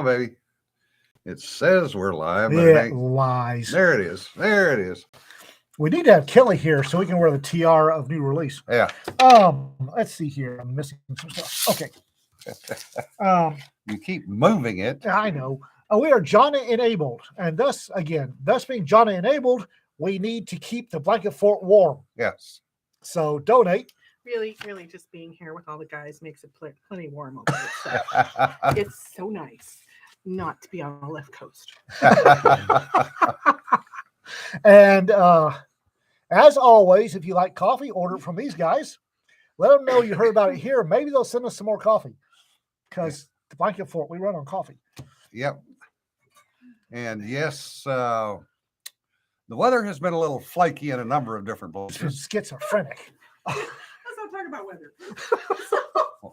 baby. It says we're live, but It lies. There it is. There it is. We need to have Kelly here so we can wear the tiara of new release. Yeah. Let's see here. I'm missing some stuff. Okay. You keep moving it. I know. We are Jonna enabled, and thus being Jonna enabled, we need to keep the blanket fort warm. Yes. So donate. Really, just being here with all the guys makes it plenty warm over there. So it's so nice not to be on the left coast. And as always, if you like coffee, order it from these guys. Let them know you heard about it here. Maybe they'll send us some more coffee because the blanket fort, we run on coffee. Yep. And yes, the weather has been a little flaky in a number of different places. Schizophrenic. Let's not talk about weather.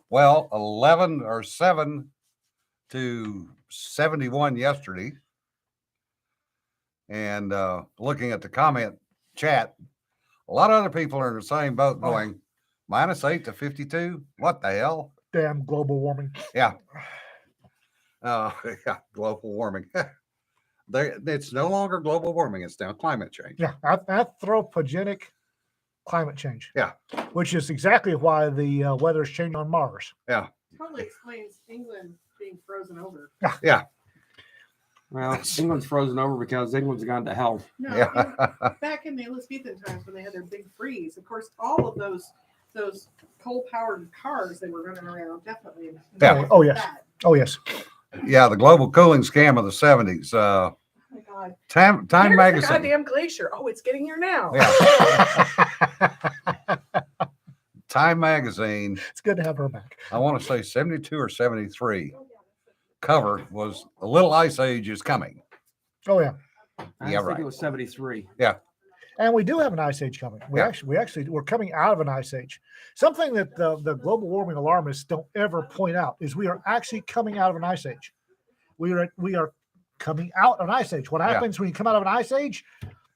Well, 11 or 7 to 71 yesterday. And looking at the comment chat, a lot of other people are in the same boat going -8 to 52. What the hell? Damn global warming. Yeah. Yeah, global warming. It's no longer global warming. It's now climate change. Yeah, anthropogenic climate change. Yeah. Which is exactly why the weather's changing on Mars. Yeah. Totally explains England being frozen over. Yeah. Well, England's frozen over because England's gone to hell. No, Yeah. back in the Elizabethan times when they had their big freeze, of course, all of those coal-powered cars they were running around definitely. Yeah. Oh, yes. Bad. Oh, yes. Yeah, the global cooling scam of the 70s. Oh my God. Time Here's magazine. the goddamn glacier. Oh, it's getting here now. Yeah. Time magazine. It's good to have her back. I want to say 72 or 73 cover was a little ice age is coming. Oh, yeah. I Yeah, think right. it was 73. And we do have an ice age coming. We're coming out of an ice age. Something that the global warming alarmists don't ever point out is we are actually coming out of an ice age. We are coming out of an ice age. What happens when you come out of an ice age?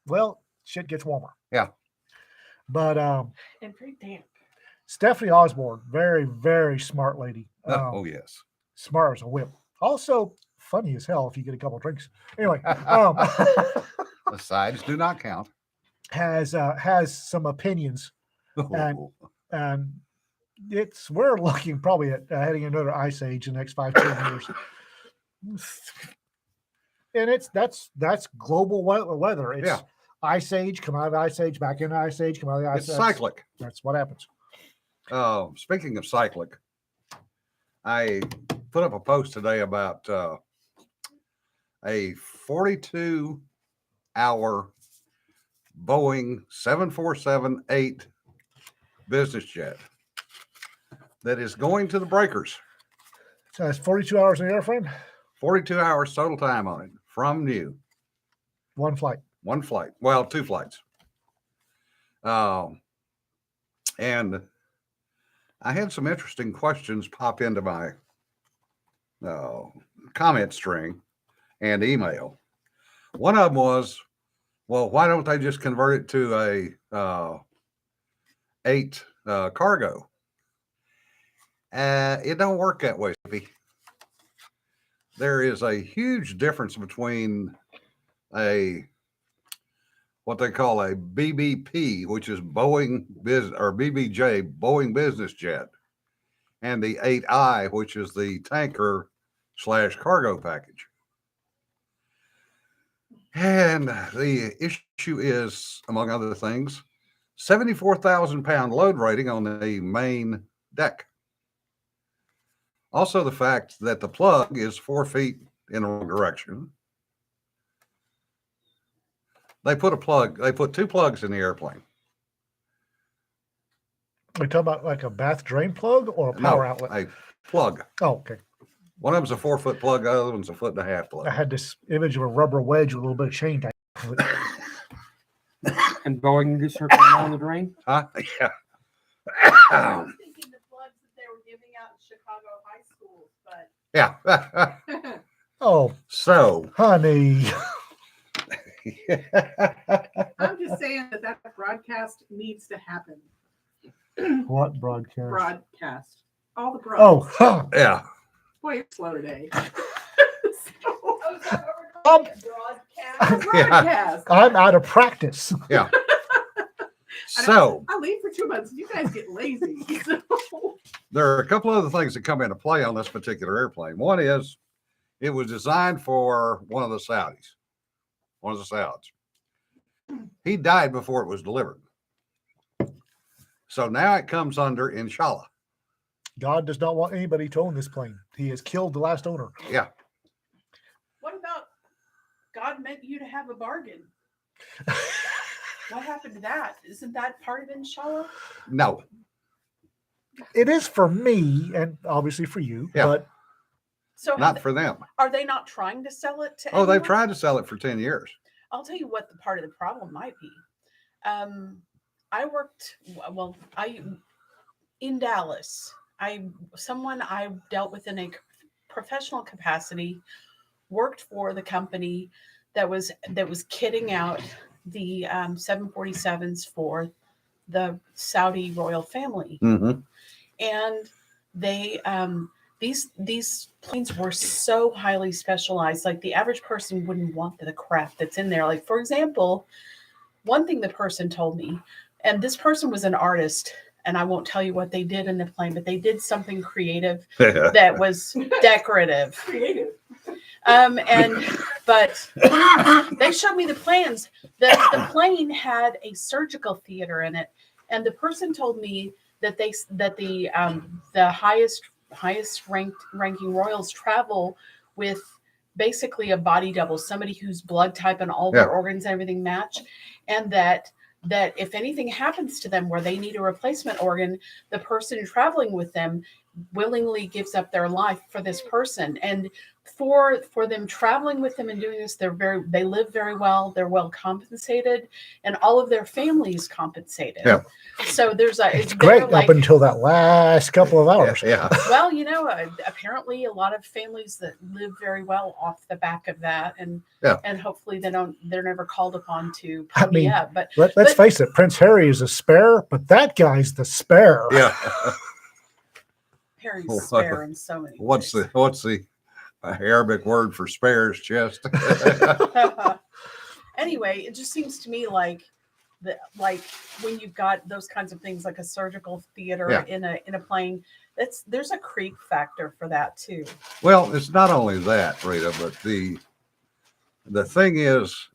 Well, shit gets warmer. Yeah. But And very damp. Stephanie Osborne, very, very smart lady. Oh, yes. Smart as a whip. Also funny as hell if you get a couple of drinks. Anyway, The sides do not count. has some opinions, and we're looking probably at heading another ice age in the next 5-10 years. And that's global weather. It's ice age, come out of ice age, back into ice age, come out of the ice age. It's cyclic. That's what happens. Speaking of cyclic, I put up a post today about a 42-hour Boeing 747-8 business jet that is going to the breakers. So it's 42 hours in the airframe, 42 hours total time on it from new. one flight. One flight. Well, 2 flights. And I had some interesting questions pop into my comment string and email. One of them was, well, why don't they just convert it to a 8 cargo? It don't work that way. There is a huge difference between what they call a BBP, which is Boeing business, or BBJ, Boeing business jet, and the 8I, which is the tanker / cargo package. And the issue is, among other things, 74,000 pound load rating on the main deck. Also, the fact that the plug is 4 feet in the wrong direction. They put 2 plugs in the airplane. Are you talking about like a bath drain plug or a power outlet? A plug. Oh, okay. One of them's a 4-foot plug, the other one's a 1.5-foot plug. I had this image of a rubber wedge with a little bit of chain tied. And Boeing just circling down the drain. Huh? Yeah. I was thinking the plugs that they were giving out in Chicago high schools, but Yeah. Oh, So, honey. I'm just saying that broadcast needs to happen. What broadcast? Broadcast. All the Oh, broadcasts. huh. yeah. Boy, it's slow today. I'm, Broadcast. I'm out of practice. So I leave for 2 months. You guys get lazy. So. there are a couple other things that come into play on this particular airplane. One is it was designed for one of the Saudis, one of the Sauds. He died before it was delivered. So now it comes under Inshallah. God does not want anybody to own this plane. He has killed the last owner. Yeah. What about God meant you to have a bargain? What happened to that? Isn't that part of Inshallah? No. It is for me and obviously for you, Yeah. but So Not for them. are they not trying to sell it to Oh, they've anyone? tried to sell it for 10 years. I'll tell you what the part of the problem might be. I worked in Dallas. Someone I dealt with in a professional capacity worked for the company that was kitting out the 747s for the Saudi royal family, Mm-hmm. and they these planes were so highly specialized, like the average person wouldn't want the crap that's in there. Like, for example, one thing the person told me, and this person was an artist, and I won't tell you what they did in the plane, but they did something creative that was decorative. Creative. But they showed me the plans. The plane had a surgical theater in it, and the person told me that the highest ranking royals travel with basically a body double, somebody whose blood type and all their organs and everything match, and that if anything happens to them where they need a replacement organ, the person traveling with them willingly gives up their life for this person. And for them traveling with them and doing this, they live very well, they're well compensated, and all of their family is compensated. Yeah. So it's great up until that last couple of hours. Yeah. Well, apparently a lot of families that live very well off the back of that, and hopefully they're never called upon to pony up. But let's face it, Prince Harry is a spare, but that guy's the spare. Yeah. Harry's spare in so many What's the Arabic word for spares, chest? Anyway, it just seems to me like when you've got those kinds of things, like a surgical theater in a plane, there's a creep factor for that too. Well, it's not only that, Rita, but the thing is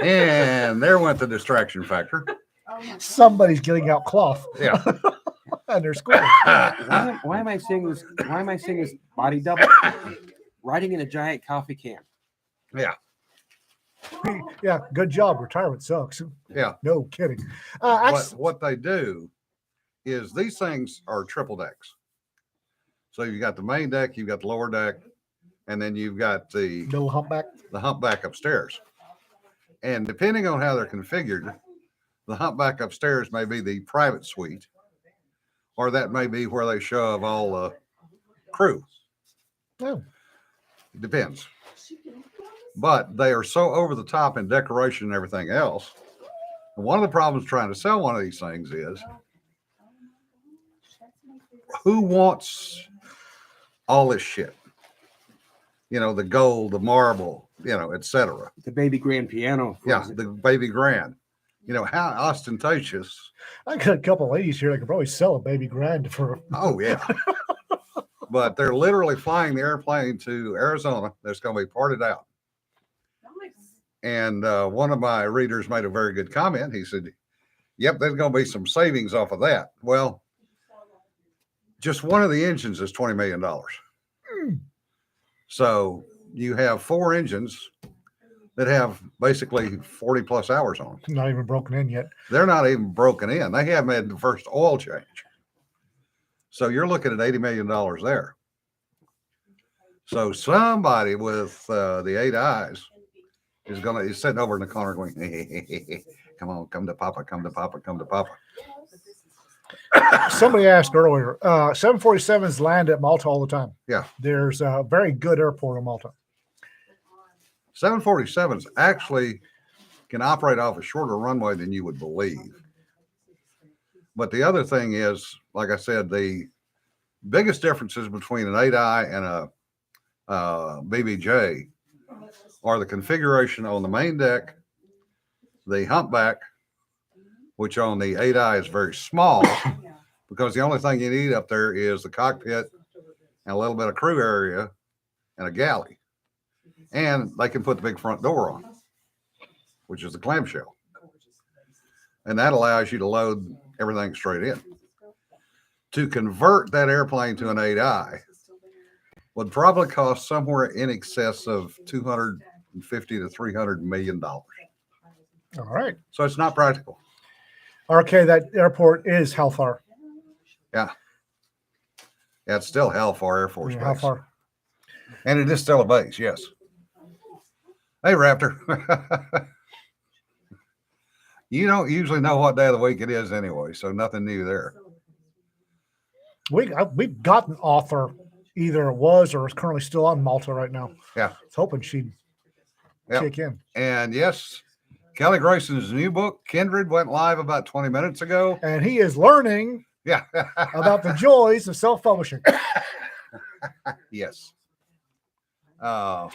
and there went the distraction factor. Somebody's getting out cloth. Yeah. And they're squirting. Why am I seeing this? Why am I seeing this body double riding in a giant coffee can? Yeah. Yeah, good job. Retirement sucks. Yeah. No kidding. What they do is these things are triple decks. So you got the main deck, you've got the lower deck, and then you've got the little humpback upstairs. And depending on how they're configured, the humpback upstairs may be the private suite, or that may be where they shove all the crew. Oh. It depends. But they are so over the top in decoration and everything else. And one of the problems trying to sell one of these things is who wants all this shit? The gold, the marble, etc. The baby grand piano. Yeah, the baby grand. How ostentatious. I got a couple ladies here that could probably sell a baby grand for. Oh, yeah. But they're literally flying the airplane to Arizona. That's going to be parted out. Nice. And one of my readers made a very good comment. He said, yep, there's going to be some savings off of that. Well, just one of the engines is $20 million. So you have 4 engines that have basically 40 plus hours on them. Not even broken in yet. They're not even broken in. They haven't had the first oil change. So you're looking at $80 million there. So somebody with the 8 eyes is sitting over in the corner going, hey, come on, come to Papa, come to Papa, come to Papa. Somebody asked earlier, 747s land at Malta all the time. Yeah. There's a very good airport in Malta. 747s actually can operate off a shorter runway than you would believe. But the other thing is, like I said, the biggest differences between an 8i and a BBJ are the configuration on the main deck, the humpback, which on the 8i is very small because the only thing you need up there is the cockpit and a little bit of crew area and a galley. And they can put the big front door on, which is the clamshell. And that allows you to load everything straight in. To convert that airplane to an 8i would probably cost somewhere in excess of $250 to $300 million. All right. So it's not practical. RK, that airport is how far? Yeah, it's still Halfar Air Force How Base. far? And it is still a base, yes. Hey, Raptor. You don't usually know what day of the week it is anyway, so nothing new there. We've got an author, either was or is currently still on Malta right now. Yeah. I was hoping she'd Yep. kick in. And yes, Kelly Grayson's new book, Kindred, went live about 20 minutes ago. And he is learning Yeah. about the joys of self-publishing. Yes. The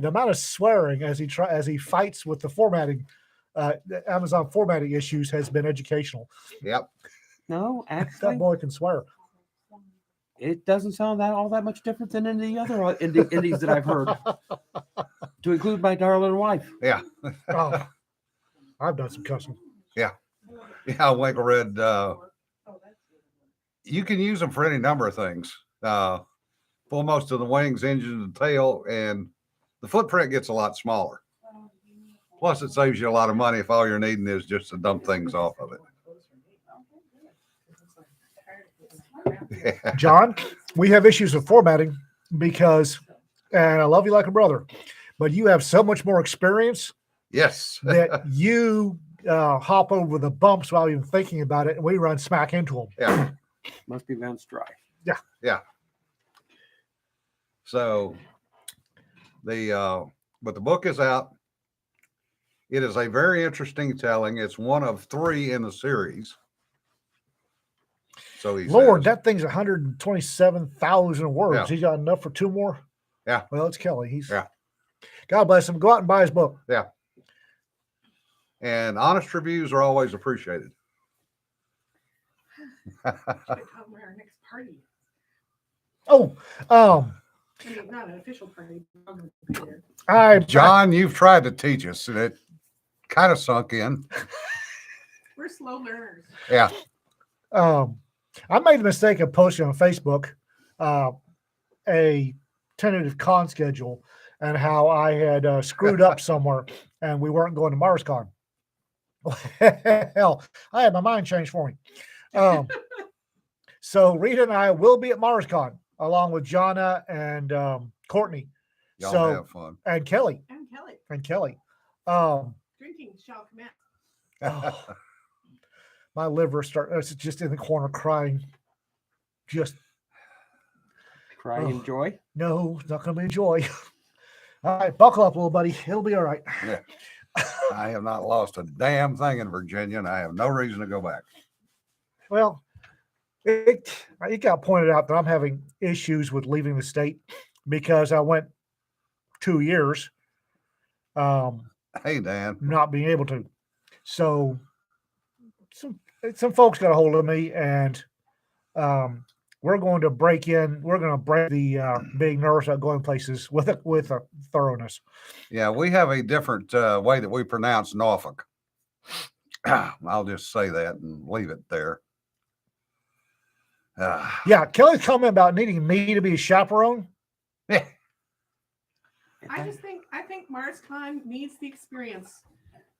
amount of swearing as he fights with the formatting, the Amazon formatting issues has been educational. Yep. No, That actually, boy can swear. it doesn't sound all that much different than any of the other indies that I've heard. To include my darling wife. Yeah. Oh, I've done some cussing. Yeah, Winkle Red. You can use them for any number of things. Pull most of the wings, engine, and tail, and the footprint gets a lot smaller. Plus, it saves you a lot of money if all you're needing is just to dump things off of it. Yeah. John, we have issues with formatting because, and I love you like a brother, but you have so much more experience Yes. that you hop over the bumps without even thinking about it, and we run smack into them. Yeah. Must be Vance Dry. So but the book is out. It is a very interesting telling. It's one of 3 in the series. So he Lord, says. that thing's 127,000 words. Yeah. He's got enough for 2 more. Yeah. Well, it's Kelly. Yeah. God bless him. Go out and buy his book. And honest reviews are always appreciated. Should come to our next party. Oh, I mean, not an official party. But I'm gonna be there. John, you've tried to teach us, and it kind of sunk in. We're slow learners. Yeah. I made the mistake of posting on Facebook a tentative con schedule and how I had screwed up somewhere and we weren't going to MarsCon. Hell, I had my mind changed for me. So Rita and I will be at MarsCon along with Jonna and Courtney. Y'all So have fun. and Kelly. And Kelly, Um, drinking shall commence. oh, my liver it's just in the corner crying. Just Cry and joy. no, it's not going to be a joy. All right, buckle up, little buddy. It'll be all right. Yeah. I have not lost a damn thing in Virginia, and I have no reason to go back. Well, it got pointed out that I'm having issues with leaving the state because I went 2 years Hey, Dan. not being able to. So some folks got a hold of me, and we're going to break in. We're going to break the being nervous about going places with a thoroughness. Yeah, we have a different way that we pronounce Norfolk. I'll just say that and leave it there. Yeah, Kelly's comment about needing me to be a chaperone. Yeah. I think MarsCon needs the experience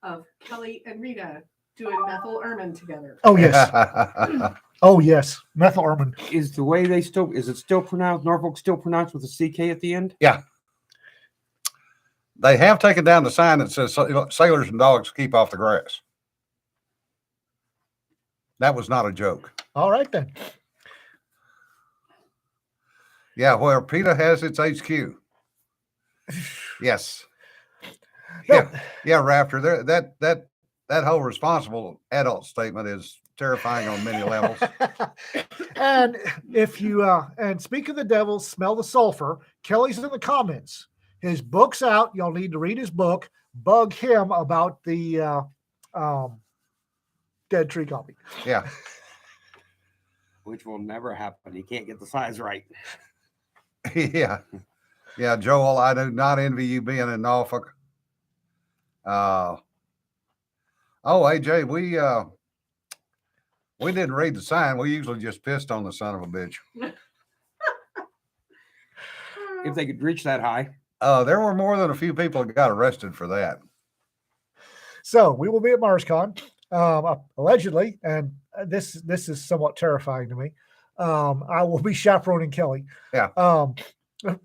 of Kelly and Rita doing methyl ermine together. Oh yes, oh yes, methyl ermine. Is it still pronounced, Norfolk still pronounced with a CK at the end? They have taken down the sign that says sailors and dogs keep off the grass. That was not a joke. All right then. Yeah, where PETA has its HQ. Yes. No, Yeah, Raptor. That whole responsible adult statement is terrifying on many levels. And if you and speak of the devil, smell the sulfur. Kelly's in the comments. His book's out. Y'all need to read his book. Bug him about the dead tree copy. Yeah. Which will never happen. He can't get the size right. Yeah. Yeah, Joel, I do not envy you being in Norfolk. Oh, AJ, we didn't read the sign. We usually just pissed on the son of a bitch. If they could reach that high. There were more than a few people that got arrested for that. So we will be at MarsCon, allegedly, and this is somewhat terrifying to me. I will be chaperoning Kelly. Yeah.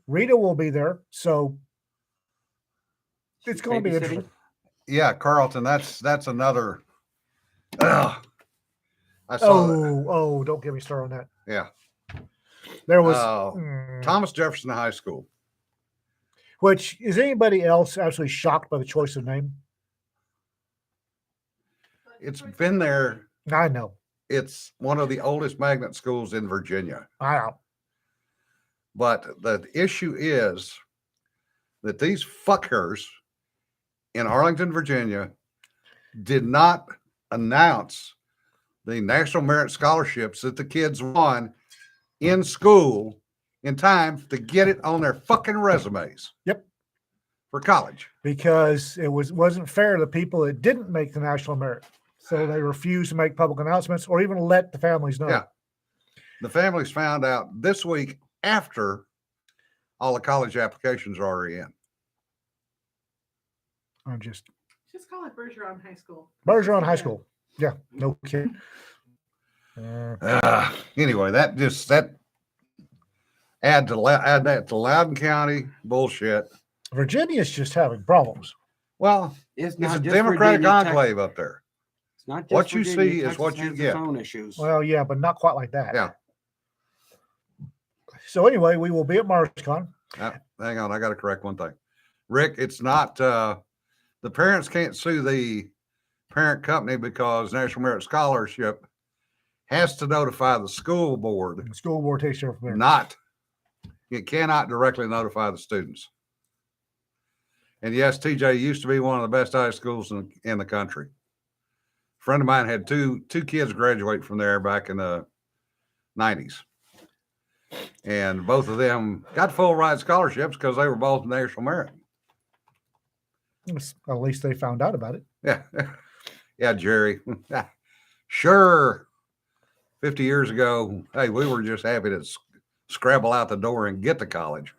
Rita will be there, so it's going to be Babysitting. interesting. Yeah, Carlton, that's another. I saw that. Oh, don't get me started on that. Yeah. There was Thomas Jefferson High School. which is anybody else actually shocked by the choice of name? It's been there. I know. It's one of the oldest magnet schools in Virginia. I know. But the issue is that these fuckers in Arlington, Virginia, did not announce the National Merit Scholarships that the kids won in school in time to get it on their fucking resumes. Yep. For college. Because it wasn't fair to the people that didn't make the national merit. So they refused to make public announcements or even let the families know. Yeah. The families found out this week after all the college applications are already in. I'm just call it Bergeron High School. Bergeron High School. Yeah, no kidding. Anyway, that add that to Loudoun County bullshit. Virginia's just having problems. Well, It's it's not a just Democratic Virginia, enclave up there. It's not just What you Virginia. see is Texas what you has its get. own issues. Well, yeah, but not quite like that. Yeah. So anyway, we will be at MarsCon. Hang on, I got to correct one thing. Rick, it's not the parents can't sue the parent company because National Merit Scholarship has to notify the school board. The school board takes care of it. It cannot directly notify the students. And yes, TJ used to be one of the best high schools in the country. A friend of mine had two kids graduate from there back in the 90s. And both of them got full ride scholarships because they were both National Merit. At least they found out about it. Yeah. Yeah, Jerry. Sure. 50 years ago, hey, we were just happy to scrabble out the door and get to college.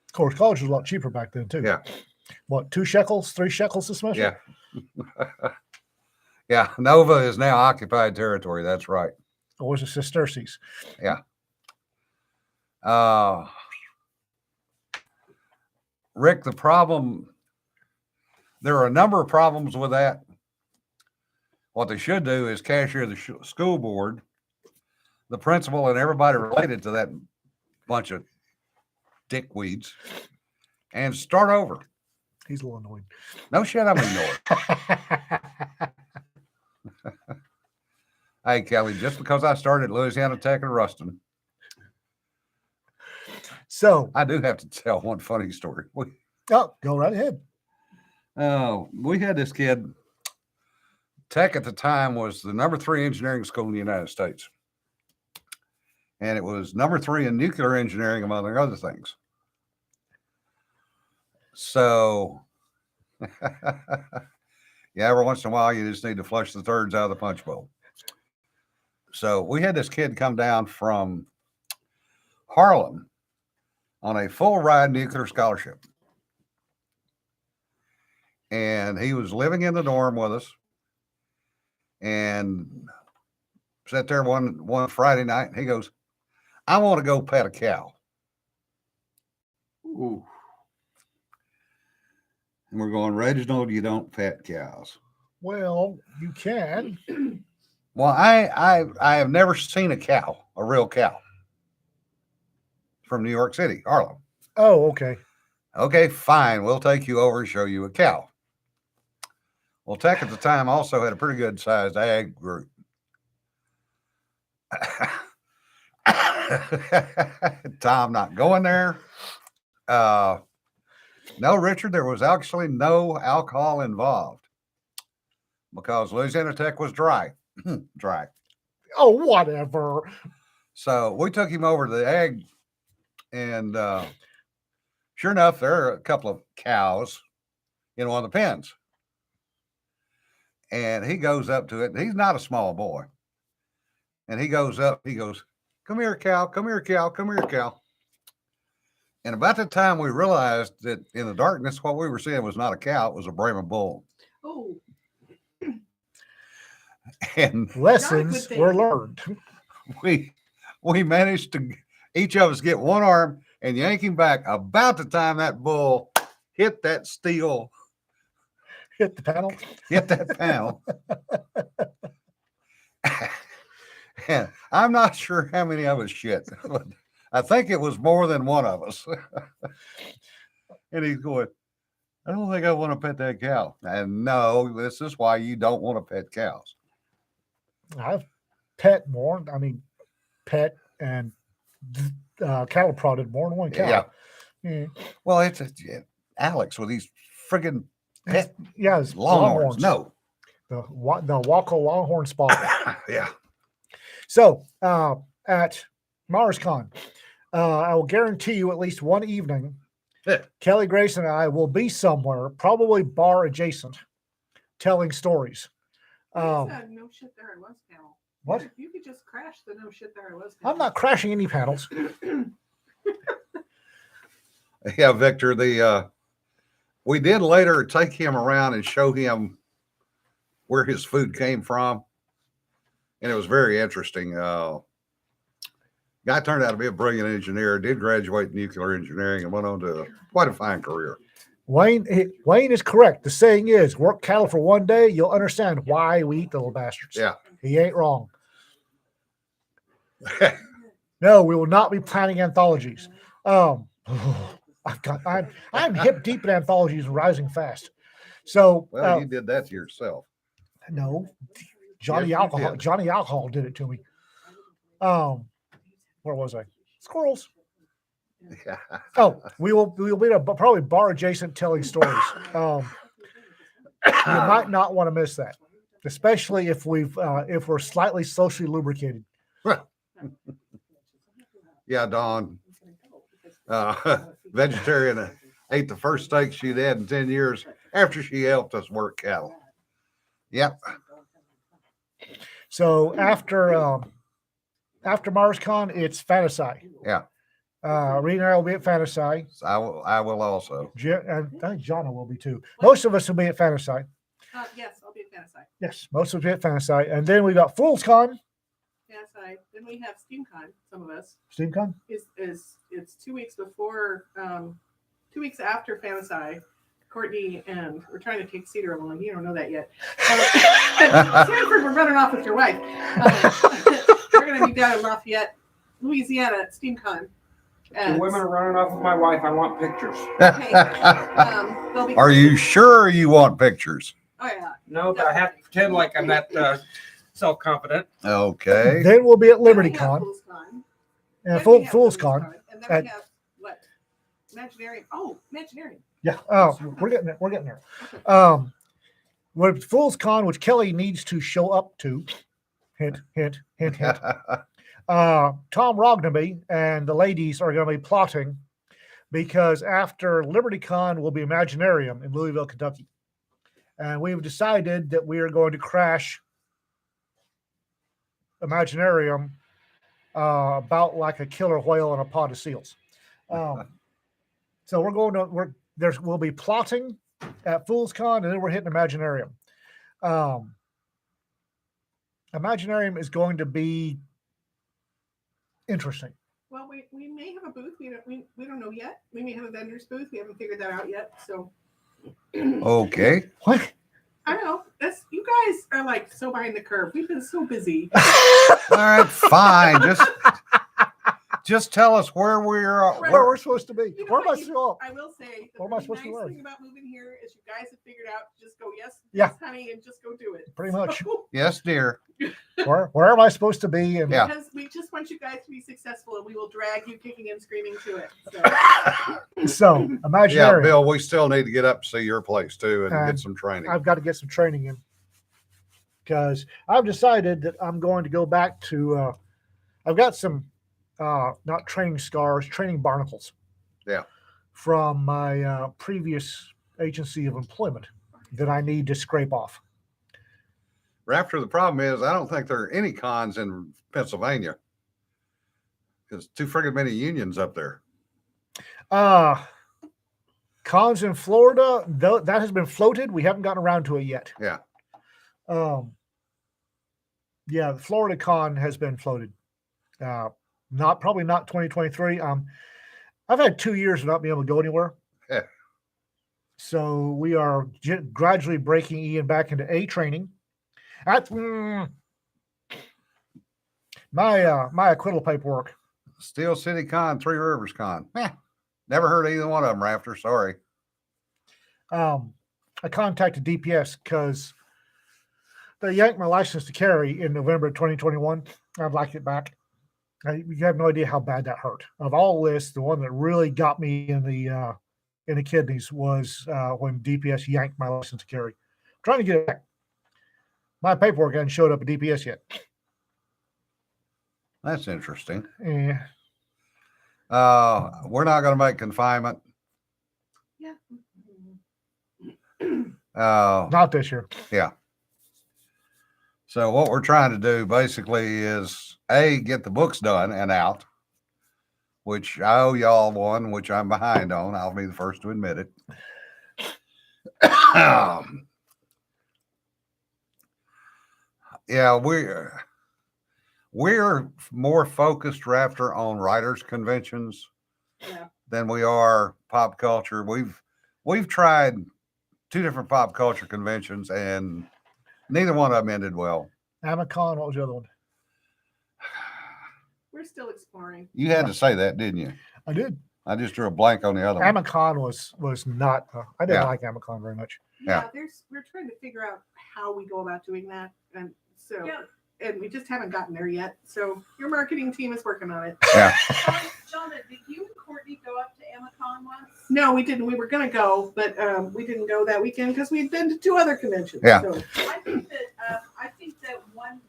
Of course, college was a lot cheaper back then, too. Yeah. What, 2 shekels, 3 shekels a semester? Yeah. Yeah. Nova is now occupied territory. That's right. Or was it sesterces? Yeah. Rick, the problem, there are a number of problems with that. What they should do is cashier the school board, the principal, and everybody related to that bunch of dickweeds and start over. He's a little annoying. No shit, I'm ignored. Hey, Kelly, just because I started Louisiana Tech and Ruston, So, I do have to tell one funny story. go right ahead. We had this kid. Tech at the time was the number 3 engineering school in the United States. And it was number 3 in nuclear engineering, among other things. So, yeah, every once in a while, you just need to flush the thirds out of the punch bowl. So we had this kid come down from Harlem on a full ride nuclear scholarship. And he was living in the dorm with us and sat there one Friday night. And he goes, I want to go pet a cow. Ooh. And we're going, Reginald, you don't pet cows. Well, you can. Well, I have never seen a cow, a real cow, from New York City, Harlem. Oh, okay. Okay, fine. We'll take you over and show you a cow. Well, Tech at the time also had a pretty good sized ag group. Tom not going there. No, Richard, there was actually no alcohol involved because Louisiana Tech was dry. Dry. Oh, whatever. So we took him over to the egg, and sure enough, there are a couple of cows in one of the pens. And he goes up to it, and he's not a small boy. And he goes up, he goes, "Come here, cow, come here, cow, come here, cow." And about the time we realized that in the darkness, what we were seeing was not a cow, it was a Brahma bull. Oh, And Lessons thing. were learned. we managed to each of us get one arm and yank him back about the time that bull hit that steel, Hit the panel. hit that panel. And I'm not sure how many of us shit, but I think it was more than one of us. And he's going, "I don't think I want to pet that cow." And no, this is why you don't want to pet cows. I've pet more. I mean, pet and cattle prodded more than one cow. Yeah. Well, it's Alex with these friggin' pet Yeah, it's longhorns. No. The Waco Longhorn Spot. Yeah. So at MarsCon, I will guarantee you at least one evening, Yeah. Kelly Grace and I will be somewhere, probably bar adjacent, telling stories. there's a no shit there I was panel. What? You could just crash the no shit there I was panel. I'm not crashing any panels. Yeah, Victor, we did later take him around and show him where his food came from. And it was very interesting. Guy turned out to be a brilliant engineer, did graduate in nuclear engineering and went on to quite a fine career. Wayne is correct. The saying is, work cattle for one day, you'll understand why we eat the little bastards. Yeah. He ain't wrong. No, we will not be planning anthologies. I'm hip deep in anthologies and rising fast. So Well, you did that to yourself. no, Yes, you did. Johnny Alcohol did it to me. Where was I? Squirrels. Yeah. Oh, we will be at a probably bar adjacent telling stories. You might not want to miss that, especially if we're slightly socially lubricated. Yeah, Dawn. Vegetarian ate the first steak she'd had in 10 years after she helped us work cattle. Yep. So after MarsCon, it's Fantasy. Yeah. Rena and I will be at Fantasy. I will also. And I think Jonna will be too. Most of us will be at Fantasy. Yes, I'll be at Fantasy. Yes, most of us will be at Fantasy. And then we got FoolsCon. Fantasy. Then we have SteamCon. Some of us SteamCon? is it's 2 weeks before, 2 weeks after Fantasy. Courtney and we're trying to take Cedar along. You don't know that yet. Sanford, we're running off with your wife. We're going to be down in Lafayette, Louisiana at SteamCon. The women are running off with my wife. I want pictures. They'll be Are you sure you want pictures? Oh yeah. No, but I have to pretend like I'm that self-confident. Okay. Then we'll be at Then we Liberty have Con. FoolsCon. And Then we have FoolsCon. And then at- we have what? Imaginarium. Oh, Imaginarium. Yeah. Oh, we're getting there. We're getting there. With FoolsCon, which Kelly needs to show up to. Hint, hint, hint, hint. Tom Rognaby and the ladies are going to be plotting because after LibertyCon will be Imaginarium in Louisville, Kentucky. And we've decided that we are going to crash Imaginarium about like a killer whale in a pod of seals. So we'll be plotting at FoolsCon and then we're hitting Imaginarium. Imaginarium is going to be interesting. Well, we may have a booth. We don't know yet. We may have a vendor's booth. We haven't figured that out yet. So Okay. What? I don't know. That's you guys are like so behind the curve. We've been so busy. All right, fine. just tell us where we're. Right. Where we're supposed to be. You know Where am I what, supposed I will say the What am I really supposed to nice learn? thing about moving here is you guys have figured out to just go yes, Yeah. yes, honey, and just go do it. Pretty much. Yes, dear. where am I supposed to be? And Yeah. Because we just want you guys to be successful, and we will drag you kicking and screaming to it. So, so Yeah, imaginary. Bill, we still need to get up to see your place too and And get some training. I've got to get some training in because I've decided that I'm going to go back to. I've got some not training scars, training barnacles. Yeah. From my previous agency of employment that I need to scrape off. Rafter, the problem is I don't think there are any cons in Pennsylvania. There's too friggin' many unions up there. Cons in Florida, that has been floated. We haven't gotten around to it yet. Yeah. Yeah, the Florida con has been floated. Probably not 2023. I've had 2 years without being able to go anywhere. Yeah. So we are gradually breaking Ian back into A training. My acquittal paperwork. Steel City Con, Three Rivers Con. Never heard of either one of them, Rafter. Sorry. I contacted DPS because they yanked my license to carry in November of 2021. I'd like it back. You have no idea how bad that hurt. Of all this, the one that really got me in the kidneys was when DPS yanked my license to carry. Trying to get it back. My paperwork hadn't showed up at DPS yet. That's interesting. Yeah. We're not going to make confinement. yeah. Not this year. So what we're trying to do basically is get the books done and out, which I owe y'all one, which I'm behind on. I'll be the first to admit it. Yeah, we're more focused, Rafter, on writers conventions Yeah. than we are pop culture. We've tried 2 different pop culture conventions and neither one of them ended well. Amicon, what was the other one? We're still exploring. You had to say that, didn't you? I did. I just drew a blank on the other one. Amicon was not. I didn't Yeah. like Amicon very much. Yeah. We're trying to figure out how we go about doing that, and so Yeah. and we just haven't gotten there yet. So your marketing team is working on it. John, did you and Courtney go up to Amicon once? No, we didn't. We were gonna go, but we didn't go that weekend because we'd been to 2 other conventions. Yeah. So, I think that one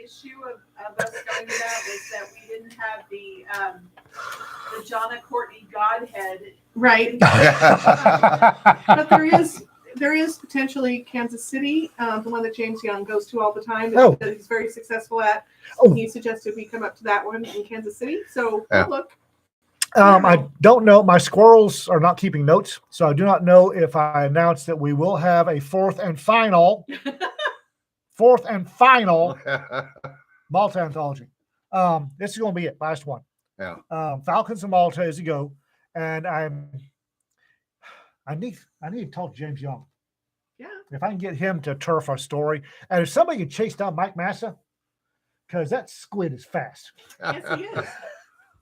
issue of us going to that was that we didn't have the John and Courtney Godhead. right. But there is potentially Kansas City, the one that James Young goes to all the time that he's very successful at. Oh. He suggested we come up to that one in Kansas City. So Yeah. we'll look. I don't know. My squirrels are not keeping notes, so I do not know if I announced that we will have a fourth and final Malta anthology. This is going to be it. Last one. Yeah. Falcons of Malta is a go, and I need to talk to James Young. Yeah. If I can get him to turf our story, and if somebody can chase down Mike Massa, because that squid is fast. Yes, he is.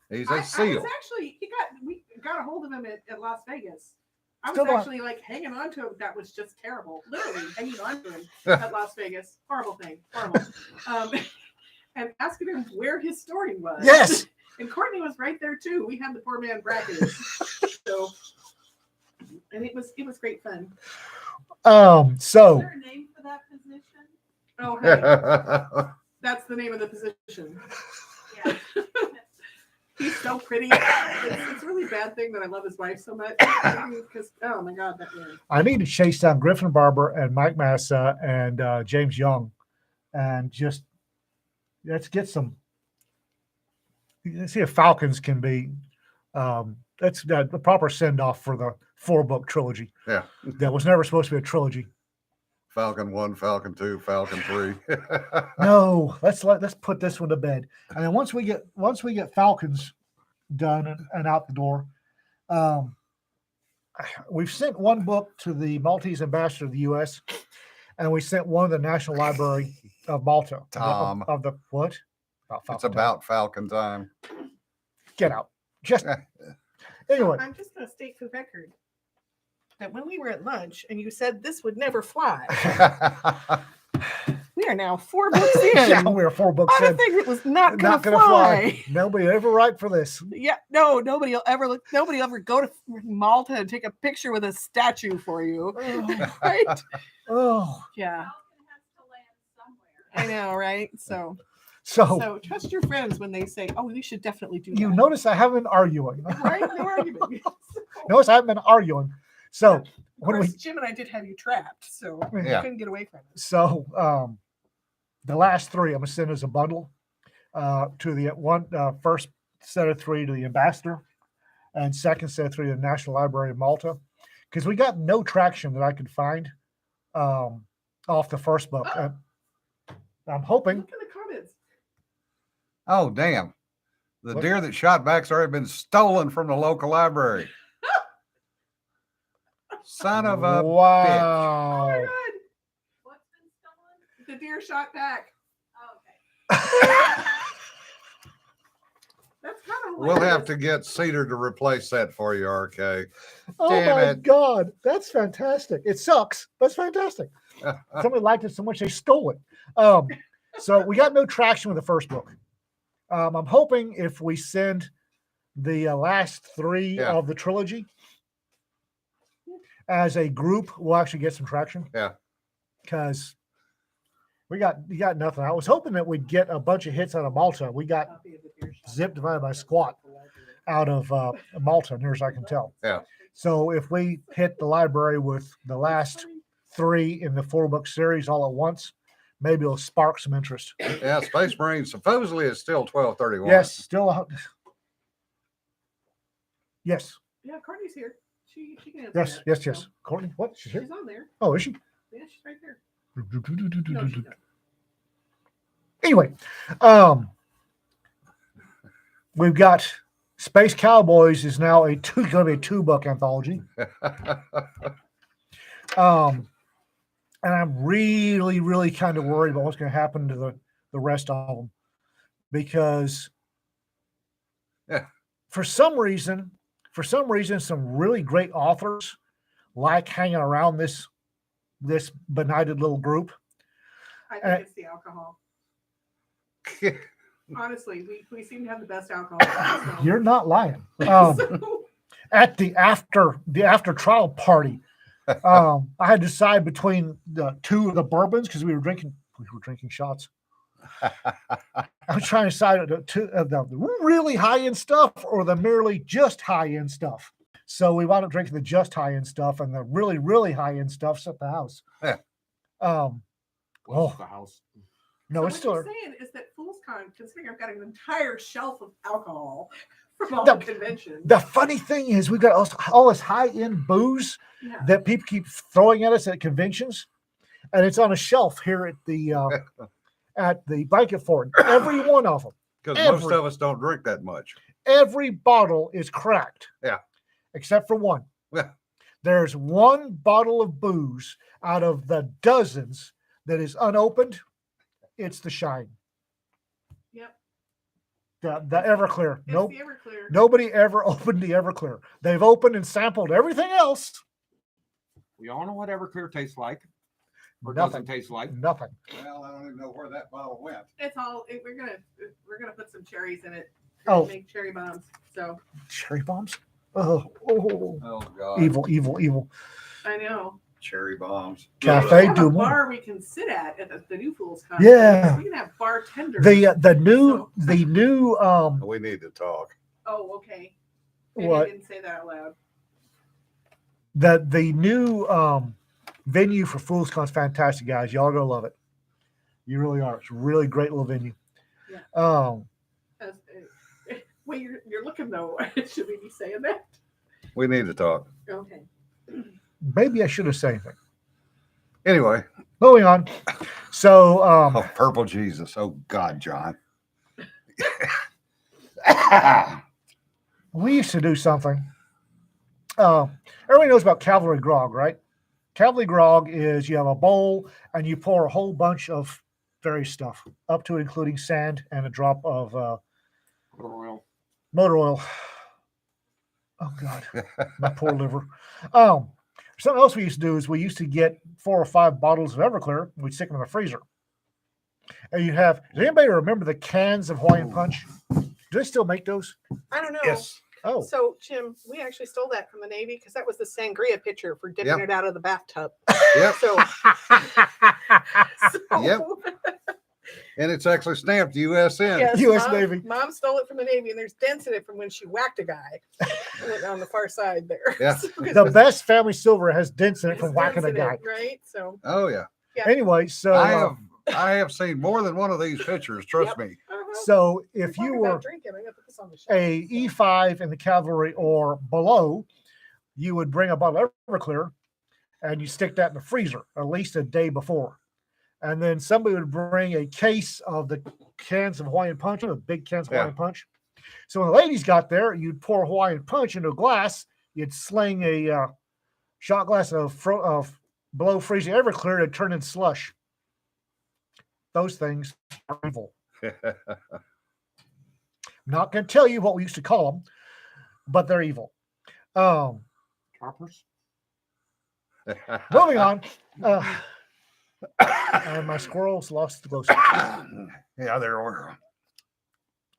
He's I a seal. was actually, we got a hold of him at Las Vegas. I was Still don't- actually like hanging on to him. That was just terrible. Literally hanging on to him at Las Vegas. Horrible thing. Horrible. And asking him where his story was. Yes. And Courtney was right there too. We had the poor man bracketed. So, and it was great fun. Is So there a name for that position? Oh, hey, that's the name of the position. Yeah. He's so pretty. It's a really bad thing that I love his wife so much because oh my god, that man. I need to chase down Griffin Barber and Mike Massa and James Young, and just let's get some. Let's see if Falcons can be. That's the proper send off for the 4-book trilogy. Yeah. That was never supposed to be a trilogy. Falcon 1, Falcon 2, Falcon 3. No, let's put this one to bed. And then once we get Falcons done and out the door, we've sent one book to the Maltese ambassador of the U.S. and we sent one to the National Library of Malta. Tom. Of the what? It's about Falcon time. Get out. Just anyway. I'm just going to state for the record that when we were at lunch and you said this would never fly, we are now 4 books in. Yeah, we're 4 books I in. think it was not going Not to gonna fly. Nobody ever write for this. Yeah, no, nobody will ever look. Nobody will ever go to Malta and take a picture with a statue for you, Oh, right? oh. Yeah, Falcon has to land somewhere. I know, right? So So trust your friends when they say, "Oh, we should definitely do you that." notice I haven't been arguing. Right? No argument. Notice I haven't been arguing. So Of when course, we Jim and I did have you trapped, so you Yeah. couldn't get away from it. so the last 3 I'm gonna send as a bundle to the first set of 3 to the ambassador, and second set of 3 to the National Library of Malta, because we got no traction that I could find off the first book. I'm hoping. Look in the comments. Oh, damn. The What? deer that shot back's already been stolen from the local library. Son of a Oh wow. my God. What's been stolen? The deer shot back. Oh, okay. That's kind of. We'll have to get Cedar to replace that for you, RK. Oh Damn my it. God, that's fantastic. It sucks, but it's fantastic. Somebody liked it so much they stole it. So we got no traction with the first book. I'm hoping if we send the last 3 Yeah. of the trilogy as a group, we'll actually get some traction. Yeah. Because you got nothing. I was hoping that we'd get a bunch of hits out of Malta. We got zip divided by squat out of Malta, near as I can tell. Yeah. So if we hit the library with the last 3 in the 4-book series all at once, maybe it'll spark some interest. Yeah, Space Marine supposedly is still 1231. Yes, still. Yes, Yeah, Courtney's here. She can answer yes, that, yes, so. yes. Courtney, what? She's here? She's on there. Oh, is she? Yeah, she's right there. No, she's not. Anyway, we've got Space Cowboys is now going to be a 2-book anthology. And I'm really, really kind of worried about what's going to happen to the rest of them, because Yeah. for some reason, some really great authors like hanging around this benighted little group. I Uh, think it's the alcohol. Honestly, we seem to have the best alcohol. You're not lying. So- At the after trial party, I had to decide between the 2 of the bourbons because we were drinking shots. I was trying to decide the really high end stuff or the merely just high end stuff. So we wound up drinking the just high end stuff, and the really, really high end stuff's at the house. Yeah. Oh. The house. No, so it's what still you're saying is that FoolsCon, considering I've got an entire shelf of alcohol from all The- the conventions. the funny thing is we've got all this high end booze Yeah. that people keep throwing at us at conventions, and it's on a shelf here at the blanket fort. Every one of them, Because most Every- of us don't drink that much. every bottle is cracked. Yeah. Except for one. Yeah. There's one bottle of booze out of the dozens that is unopened. It's the Shine. Yep. The Everclear. It's Nope. the Everclear. Nobody ever opened the Everclear. They've opened and sampled everything else. We all know what Everclear tastes like, or Nothing. doesn't taste like. Nothing. Well, I don't even know where that bottle went. It's all we're gonna put some cherries in it. Oh. Make cherry bombs. So Cherry bombs. Oh, Oh, God. evil, evil, evil. I know. Cherry bombs. Cafe We have du a Monde. bar we can sit at the new Fools Con. Yeah. We can have bartenders. The new So- the new We need to talk. Oh, okay. Maybe What? I didn't say that out loud. the new venue for FoolsCon is fantastic, guys. Y'all are gonna love it. You really are. It's a really great little venue. Yeah. Well, you're looking though. Should we be saying that? We need to talk. Okay. Maybe I should have said anything. Anyway. Moving on. So Oh, purple Jesus. Oh, God, John. we used to do something. Everybody knows about Cavalry Grog, right? Cavalry Grog is you have a bowl and you pour a whole bunch of various stuff, up to including sand and a drop of Oil. Motor oil. Oh God, my poor liver. Something else we used to do is we used to get 4 or 5 bottles of Everclear. We'd stick them in the freezer. And you have. Does anybody remember the cans of Hawaiian Punch? Do they still make those? I don't know. Yes. Oh, So, Jim, we actually stole that from the Navy because that was the sangria pitcher for dipping Yep. it out of the bathtub. Yep. So, Yep. And it's actually stamped USN. yes, US Mom, Navy. Mom stole it from the Navy, and there's dents in it from when she whacked a guy on the far side there. Yeah. So, 'cause the it best family silver has dents in it was from whacking a dents in guy. it, right? So, Oh yeah. Anyway, so I have seen more than one of these pictures. Trust me. so We're if you talking were about drinking, I'm gonna put this on the shelf. a E5 in the cavalry or below, you would bring a bottle of Everclear and you stick that in the freezer at least a day before. And then somebody would bring a case of the cans of Hawaiian Punch, the big cans of Yeah. Hawaiian Punch. So when the ladies got there, you'd pour Hawaiian Punch into a glass, you'd sling a shot glass of below freezing Everclear to turn into slush. Those things are evil. Not going to tell you what we used to call them, but they're evil. Choppers. Moving on. And my squirrels lost the glow stick. Yeah, there were.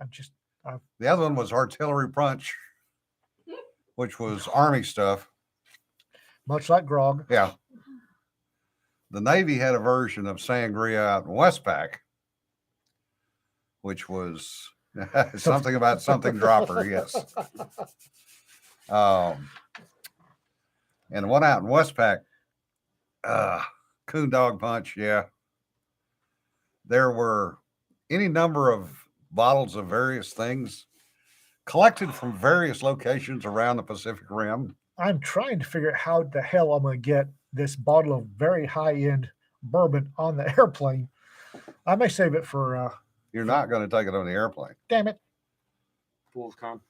I'm just The other one was artillery punch, which was Army stuff. much like grog. Yeah. The Navy had a version of sangria out in Westpac, which was something about something dropper. Yes. And one out in Westpac, coon dog punch. Yeah. There were any number of bottles of various things collected from various locations around the Pacific Rim. I'm trying to figure out how the hell I'm going to get this bottle of very high-end bourbon on the airplane. I may save it for, You're not going to take it on the airplane. damn it, Fool's con.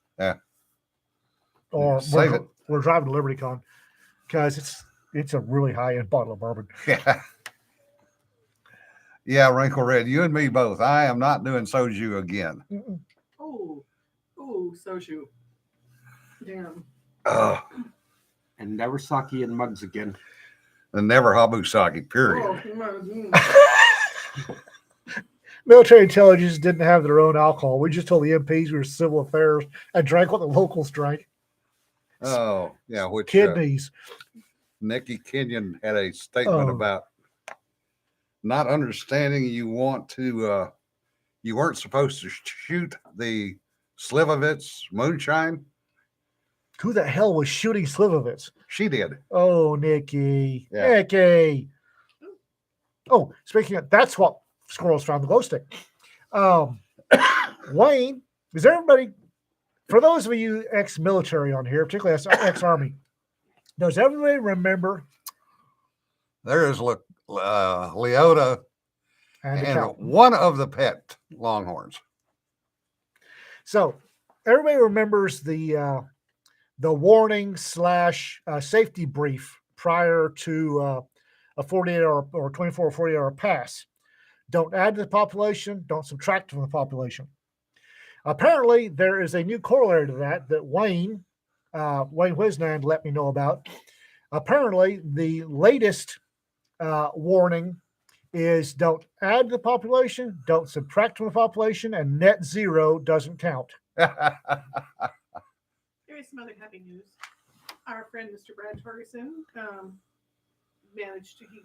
or Save we're, it. we're driving to LibertyCon because it's a really high-end bottle of bourbon. Yeah. Yeah, Wrinkle Red, you and me both. I am not doing soju again. Mm-mm. Oh, soju. Damn. Ugh. And never sake in mugs again. And never Habusaki, period. Oh, Military intelligence didn't have their own alcohol. We just told the MPs we were civil affairs and drank what the locals drank. Oh, yeah, which Kidneys. Nikki Kenyon had a statement Oh. about not understanding you weren't supposed to shoot the Slivovitz moonshine. Who the hell was shooting Slivovitz? She did. Oh, Nikki. Yeah. Nikki. Oh, speaking of, that's what squirrels found the glow stick. Wayne, is everybody, for those of you ex-military on here, particularly ex-Army, does everybody remember There is Leota and the and cow? one of the pet Longhorns. So everybody remembers the warning / safety brief prior to a 48-hour or 24 or 48-hour pass. Don't add to the population. Don't subtract from the population. Apparently, there is a new corollary to that Wayne Wisnand let me know about. Apparently, the latest warning is don't add to the population, don't subtract from the population, and net zero doesn't count. There is some other happy news. Our friend Mr. Brad Ferguson he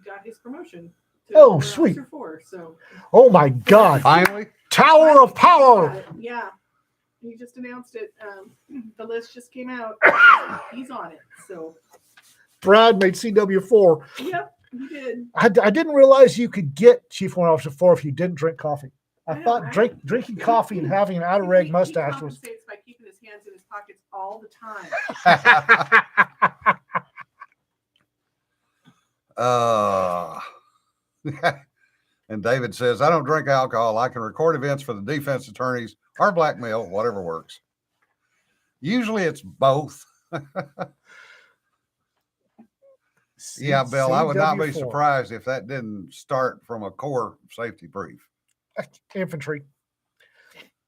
got his promotion. To Oh, Warrant sweet. Officer 4, so Oh my God. Finally, Tower of Power. Yeah, he just announced it. The list just came out. He's on it. So, Brad made CW4. yep, he did. I didn't realize you could get Chief Warrant Officer 4 if you didn't drink coffee. I know, thought right? drinking coffee and having an outer egg mustache he was. compensates by keeping his hands in his pockets all the time. And David says, I don't drink alcohol. I can record events for the defense attorneys or blackmail, whatever works. Usually it's both. Yeah, Bill, I would not be CW4. surprised if that didn't start from a core safety brief. Infantry.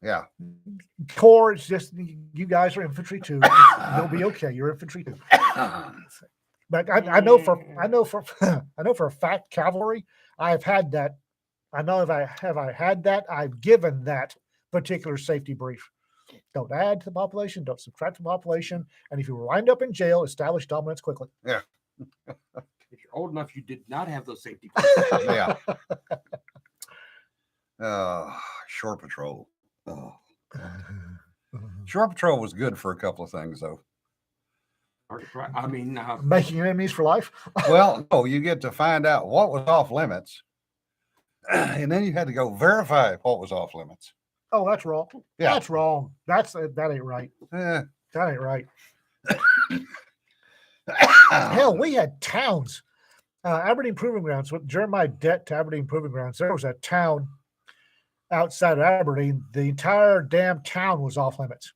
Yeah. Corps, it's just you guys are infantry too. You'll be okay. You're infantry too. But I know for I know for a fact cavalry. I've had that. I know if I had that, I've given that particular safety brief. Don't add to the population. Don't subtract from the population. And if you wind up in jail, establish dominance quickly. If you're old enough, you did not have those safety. Yeah. Shore patrol. Oh. Shore patrol was good for a couple of things, though. I mean, Making enemies for life. Well, no, you get to find out what was off limits, and then you had to go verify what was off limits. Oh, that's wrong. Yeah. That's wrong. That ain't right. Eh. That ain't right. Hell, we had towns. Aberdeen Proving Grounds, during my debt to Aberdeen Proving Grounds, there was a town outside of Aberdeen. The entire damn town was off limits.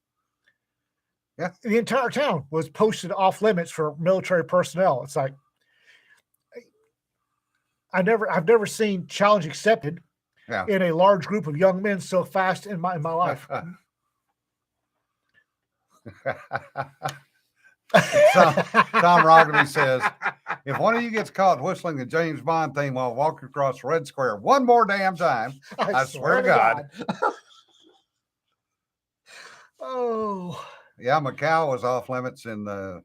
Yeah. The entire town was posted off limits for military personnel. It's like, I've never seen challenge accepted in a large group of young men so fast in my life. Tom Roggery says, if one of you gets caught whistling the James Bond theme while walking across Red Square one more damn time, I swear to God. Oh. Yeah, Macau was off limits in the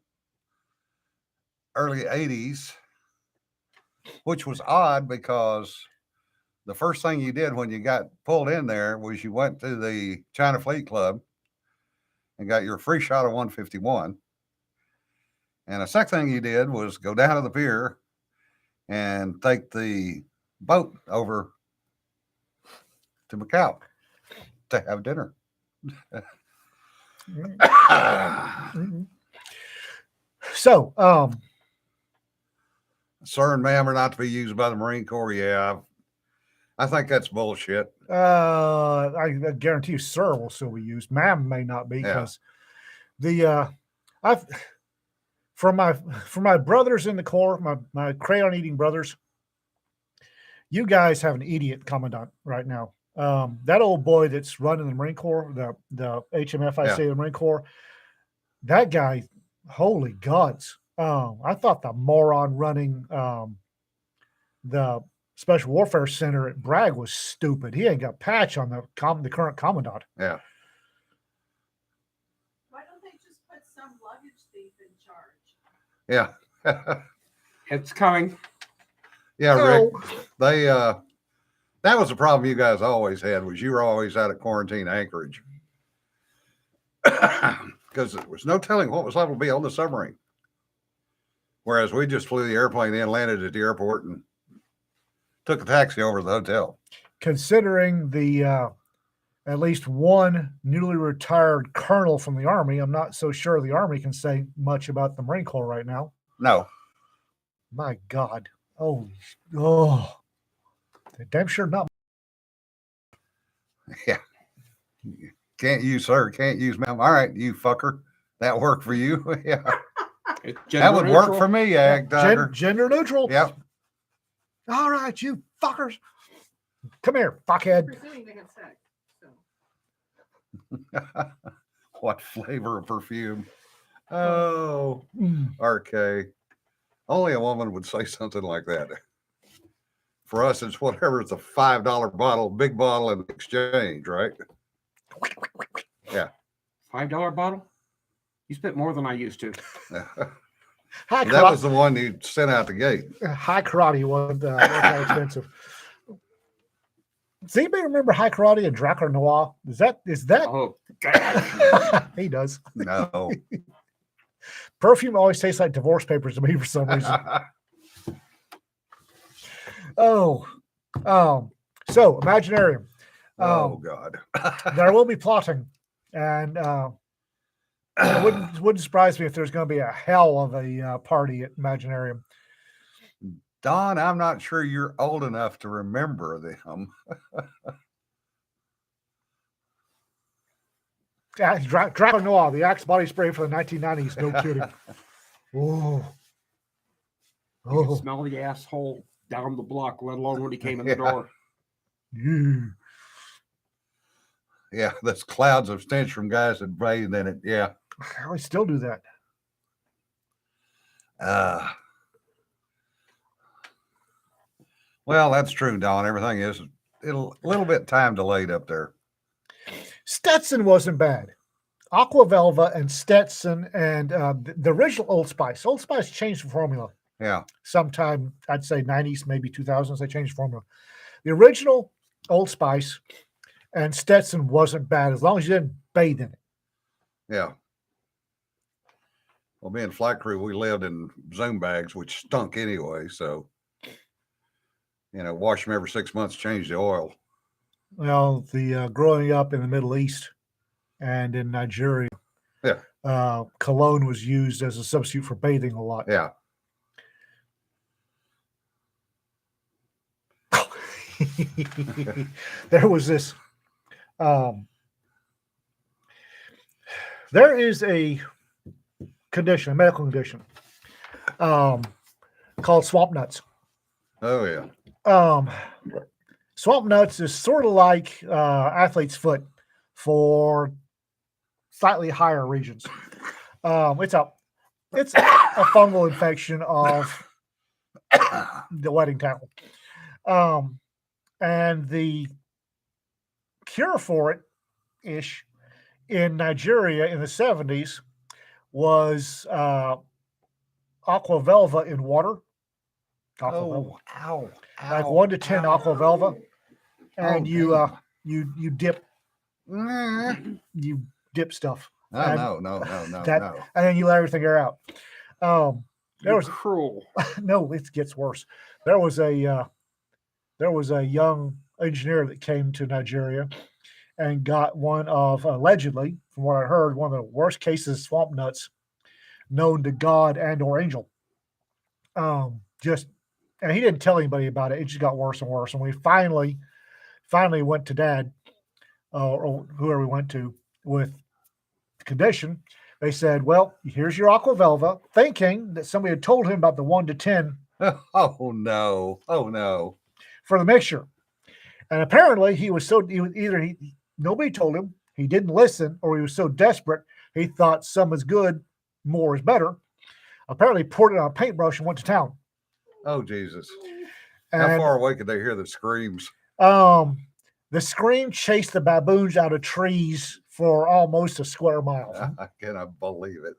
early 80s, which was odd because the first thing you did when you got pulled in there was you went to the China Fleet Club and got your free shot of 151. And the second thing you did was go down to the pier and take the boat over to Macau to have dinner. So, sir and ma'am are not to be used by the Marine Corps. Yeah, I think that's bullshit. I guarantee you, sir will still be used. Ma'am may not be because I've for my brothers in the Corps, my crayon eating brothers. You guys have an idiot commandant right now. That old boy that's running the Marine Corps, the HMFIC of the Marine Corps, that guy, holy gods. I thought the moron running the Special Warfare Center at Bragg was stupid. He ain't got patch on the current commandant. Yeah. Why don't they just put some luggage thief in charge? Yeah. it's coming. Yeah, No. Rick. They that was the problem you guys always had, was you were always out of quarantine Anchorage. Because there was no telling what was liable to be on the submarine. Whereas we just flew the airplane in, landed at the airport, and took a taxi over to the hotel. Considering the at least one newly retired colonel from the Army, I'm not so sure the Army can say much about the Marine Corps right now. No. My God. Oh, damn sure not. Yeah. Can't use sir, can't use ma'am. All right, you fucker. That worked for you. Yeah. That would work for me, Tiger. Gender neutral. Yep. All right, you fuckers. Come here, fuckhead. Presuming they have sex. So. What flavor of perfume? Oh, Mm. RK. Only a woman would say something like that. For us, it's whatever. It's a $5 bottle, big bottle in exchange, right? Yeah. $5 bottle? You spent more than I used to. High That was the one you sent out the gate. High Karate wasn't that expensive. Does anybody remember High Karate and Dracula Noir? Is that Oh, God. he does. No. Perfume always tastes like divorce papers to me for some reason. So Imaginarium. Oh God. There will be plotting, and it wouldn't surprise me if there's going to be a hell of a party at Imaginarium. Don, I'm not sure you're old enough to remember them. Dracula Noir, the Axe body spray for the 1990s. No kidding. Oh. You could smell the asshole down the block, let alone when he came in the door. Yeah, that's clouds of stench from guys that bathed in it. Yeah. I still do that. Well, that's true, Don. Everything is a little bit time delayed up there. Stetson wasn't bad. Aquavelva and Stetson and the original Old Spice. Old Spice changed the formula Yeah. sometime, I'd say 90s, maybe 2000s. They changed the formula. The original Old Spice and Stetson wasn't bad as long as you didn't bathe in it. Yeah. Well, being flight crew, we lived in Zoom bags, which stunk anyway. So, wash them every 6 months, change the oil. Well, the growing up in the Middle East and in Nigeria, cologne was used as a substitute for bathing a lot. Yeah. There was this. There is a condition, a medical condition, called swamp nuts. Oh, yeah. Swamp nuts is sort of like athlete's foot for slightly higher regions. It's a fungal infection of the wedding tackle. And the cure for it ish in Nigeria in the 70s was Aquavelva in water. Oh, ow. Like 1 to 10 Aquavelva. And you dip stuff. No. And then you let everything air out. There was cruel. No, it gets worse. There was a young engineer that came to Nigeria and got one of, allegedly, from what I heard, one of the worst cases of swamp nuts known to God and or angel. And he didn't tell anybody about it. It just got worse and worse. And we finally went to Dad, or whoever we went to, with the condition. They said, well, here's your Aquavelva, thinking that somebody had told him about the 1 to 10 Oh, no. for the mixture. And apparently nobody told him, he didn't listen, or he was so desperate, he thought some is good, more is better. Apparently poured it on a paintbrush and went to town. Oh, Jesus. And, How far away could they hear the screams? The scream chased the baboons out of trees for almost a square mile. I cannot believe it.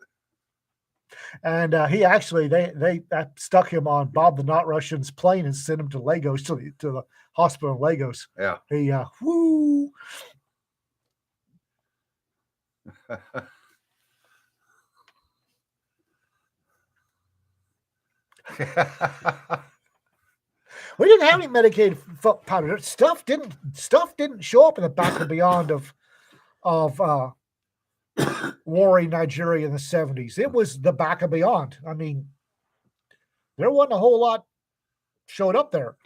And he actually, they stuck him on Bob the Not Russian's plane and sent him to Lagos, to the hospital in Lagos. Yeah. He, whoo. We didn't have any medicated foot powder. Stuff didn't show up in the back and beyond of warring Nigeria in the 70s. It was the back and beyond. I mean, there wasn't a whole lot showed up there.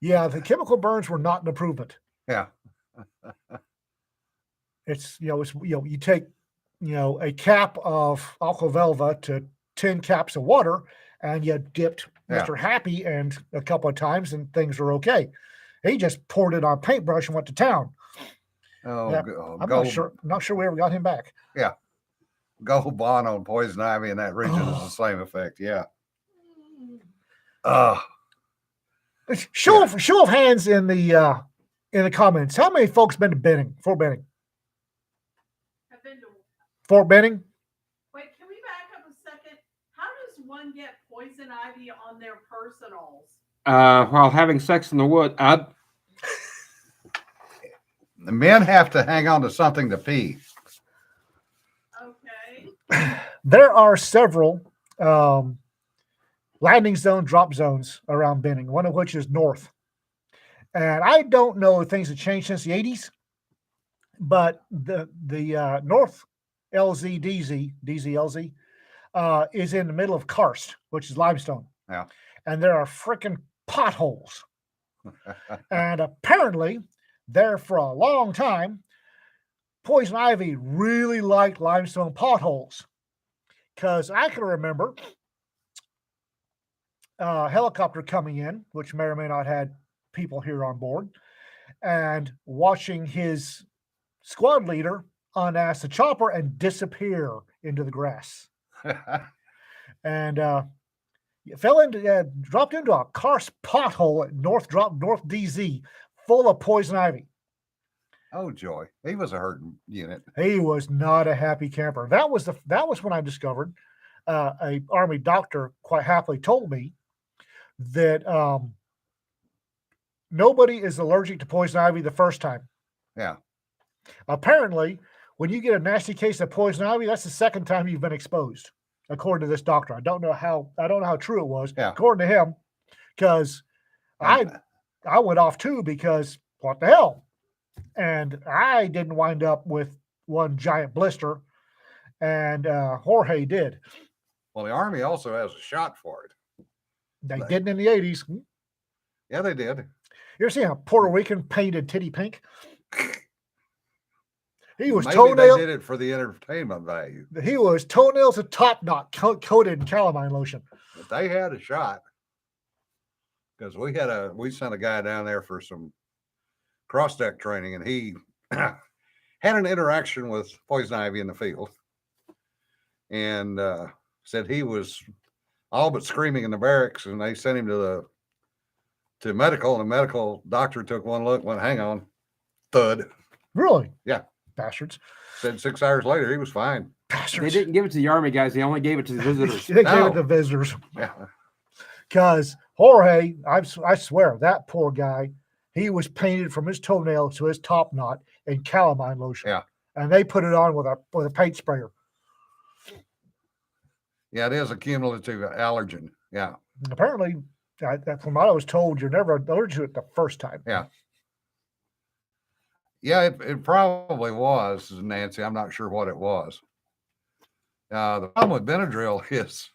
Yeah, the chemical burns were not an improvement. Yeah. You take, a cap of Aquavelva to 10 caps of water, and you dipped Mr. Happy and a couple of times, and things were okay. He just poured it on a paintbrush and went to town. Oh, Yeah, I'm not sure we ever got him back. Yeah. Gold bond on poison ivy in that region is the same effect. Yeah. Show of hands in the comments. How many folks been to Fort Benning? I've been to. Fort Benning? Wait, can we back up a second? How does one get poison ivy on their personals? While having sex in the wood. The men have to hang on to something to pee. Okay. There are several landing zone, drop zones around Benning, one of which is north. And I don't know if things have changed since the 80s, but the North LZ DZ is in the middle of karst, which is limestone. Yeah. And there are freaking potholes. And apparently, there for a long time, poison ivy really liked limestone potholes. Because I can remember a helicopter coming in, which may or may not had people here on board, and watching his squad leader unass the chopper and disappear into the grass. And dropped into a car pothole at North DZ full of poison ivy. Oh joy, he was a hurting unit. He was not a happy camper. That was when I discovered a Army doctor quite happily told me that nobody is allergic to poison ivy the first time. Yeah. Apparently, when you get a nasty case of poison ivy, that's the second time you've been exposed, according to this doctor. I don't know how true it was, Yeah. according to him, because I went off too, because what the hell? And I didn't wind up with one giant blister, and Jorge did. Well, the Army also has a shot for it. They Right. didn't in the 80s. Yeah, they did. You ever seen a Puerto Rican painted titty pink? He was Maybe toenail. they did it for the entertainment value, He was toenails to top knot coated in calamine lotion. but they had a shot because we sent a guy down there for some cross deck training, and he had an interaction with poison ivy in the field, and said he was all but screaming in the barracks, and they sent him to medical, and the medical doctor took one look, went, "Hang on," thud. Really? Yeah. Bastards. Said 6 hours later he was fine. Bastards. They didn't give it to the Army guys. They only gave it to the visitors. They gave No. it to visitors. Yeah. Because Jorge, I swear, that poor guy, he was painted from his toenail to his top knot in calamine lotion. Yeah. And they put it on with a paint sprayer. Yeah, it is a cumulative allergen. Yeah. And apparently, from what I was told, you're never allergic to it the first time. Yeah. Yeah, it probably was, Nancy. I'm not sure what it was. The problem with Benadryl is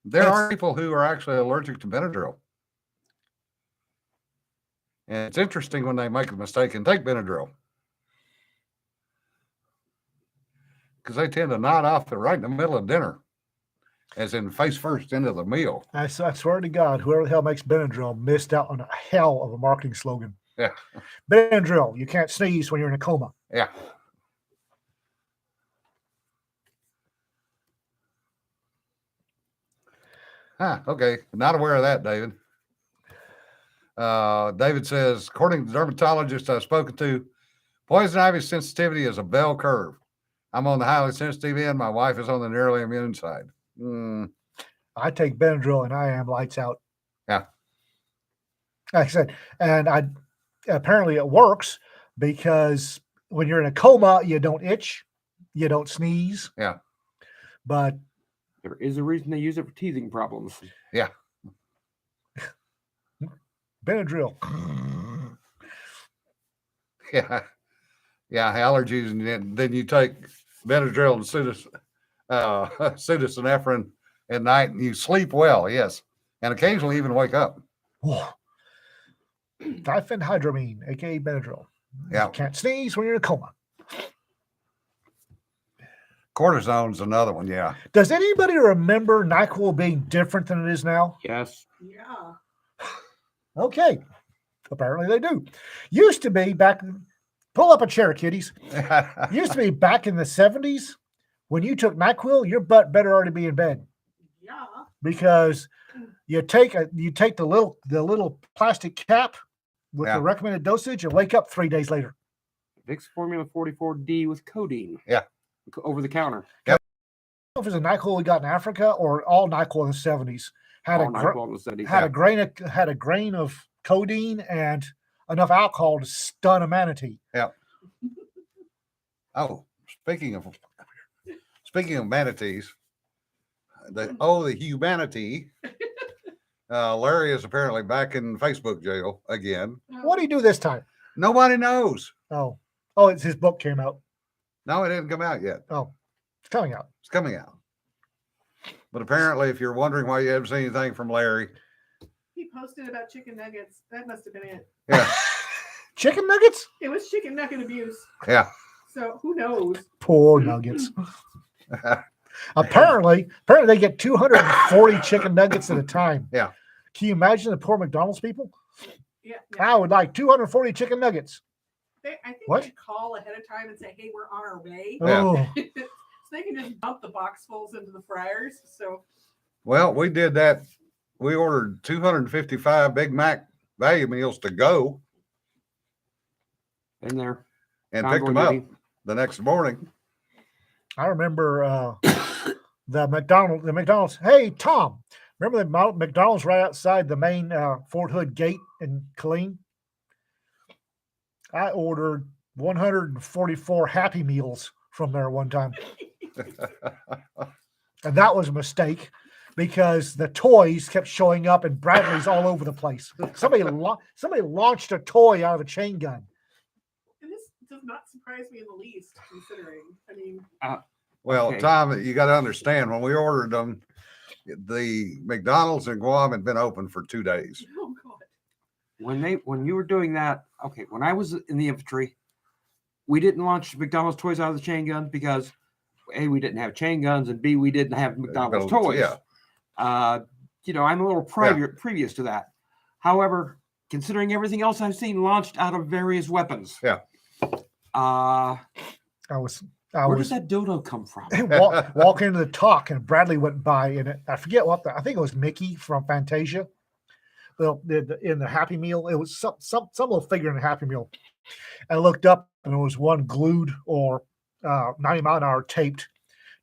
there are people who are actually allergic to Benadryl. And it's interesting when they make a mistake and take Benadryl, because they tend to nod off right in the middle of dinner, as in face first into the meal. I swear to God, whoever the hell makes Benadryl missed out on a hell of a marketing slogan. Yeah. Benadryl, you can't sneeze when you're in a coma. Yeah. Okay. Not aware of that, David. David says, according to the dermatologist I've spoken to, poison ivy sensitivity is a bell curve. I'm on the highly sensitive end. My wife is on the nearly immune side. I take Benadryl and I am lights out. Yeah. Like I said, and apparently it works, because when you're in a coma, you don't itch, you don't sneeze. Yeah. But There is a reason they use it for teething problems. Benadryl. Yeah. Yeah. Allergies. And then you take Benadryl and pseudoepinephrine at night and you sleep well. Yes. And occasionally even wake up. Oh. Diphenhydramine, aka Benadryl. Yeah. You can't sneeze when you're in a coma. Cortisone's another one. Yeah. Does anybody remember NyQuil being different than it is now? Yes. Yeah. Okay. Apparently they do. Used to be back, pull up a chair, kiddies. Used to be back in the 70s, when you took NyQuil, your butt better already be in bed, Yeah. because you take the little plastic cap with Yeah. the recommended dosage and wake up 3 days later. Vicks Formula 44D with codeine. Yeah. Over the counter. I don't know if it was a NyQuil we got in Africa or all NyQuil in the 70s. Had All a NyQuil in the studies. had a grain of codeine and enough alcohol to stun a manatee. Oh, speaking of manatees, the humanity. Larry is apparently back in Facebook jail again. What do you do this time? Nobody knows. Oh, it's his book came out. No, it didn't come out yet. Oh, it's coming out. It's coming out. But apparently, if you're wondering why you haven't seen anything from Larry, He posted about chicken nuggets. That must have been it. yeah, Chicken nuggets? It was chicken nugget abuse. yeah. So who knows? Poor nuggets. Apparently they get 240 chicken nuggets at a time. Yeah. Can you imagine the poor McDonald's people? Yeah. I would like 240 chicken nuggets. I think What? they call ahead of time and say, "Hey, we're on our way," Yeah. Oh, so they can just dump the boxfuls into the fryers. So Well, we did that. We ordered 255 Big Mac value meals to go In there. and Convoy picked them up duty. the next morning. I remember the McDonald's. Hey, Tom, remember the McDonald's right outside the main Fort Hood gate in Killeen? I ordered 144 Happy Meals from there one time. And that was a mistake because the toys kept showing up and Bradley's all over the place. Somebody launched a toy out of a chain gun. and this does not surprise me in the least, considering. I mean, Well, Okay. Tom, you got to understand when we ordered them, the McDonald's in Guam had been open for 2 days. oh god, When you were doing that, okay, when I was in the infantry, we didn't launch McDonald's toys out of the chain gun because A, we didn't have chain guns, and B, we didn't have McDonald's toys. Yeah. I'm a little previous to that. However, considering everything else I've seen launched out of various weapons. Yeah. I was Where does that dildo come from? walk into the talk and Bradley went by and I forget I think it was Mickey from Fantasia. Well, in the Happy Meal, it was some little figure in the Happy Meal. I looked up and there was one glued or 90 mile an hour taped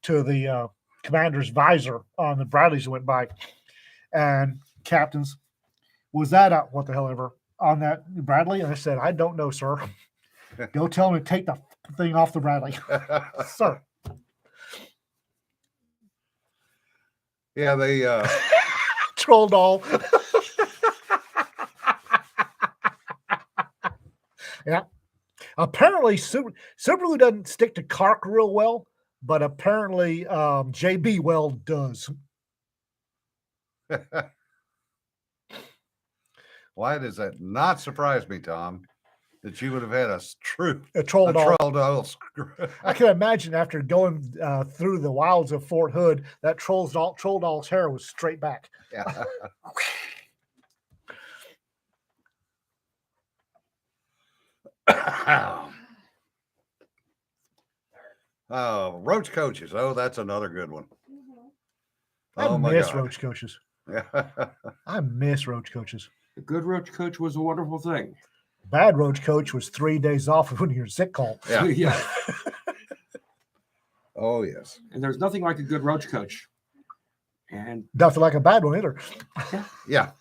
to the commander's visor on the Bradleys that went by. And captains, was that what the hell ever on that Bradley? And I said, I don't know, sir. Go tell him to take the thing off the Bradley. Sir. Yeah, they Troll doll. Yeah. Apparently, Subaru doesn't stick to caulk real well, but apparently JB Weld does. why does that not surprise me, Tom, that you would have had a Troll doll. troll doll? I can imagine after going through the wilds of Fort Hood, that troll doll's hair was straight back. Yeah. Oh, roach coaches. Oh, that's another good one. I Oh my miss God. roach coaches. Yeah. I miss roach coaches. A good roach coach was a wonderful thing. Bad roach coach was 3 days off when you're sick call. Yeah. Yeah. Oh yes. And there's nothing like a good roach coach. And Nothing like a bad one either. Yeah.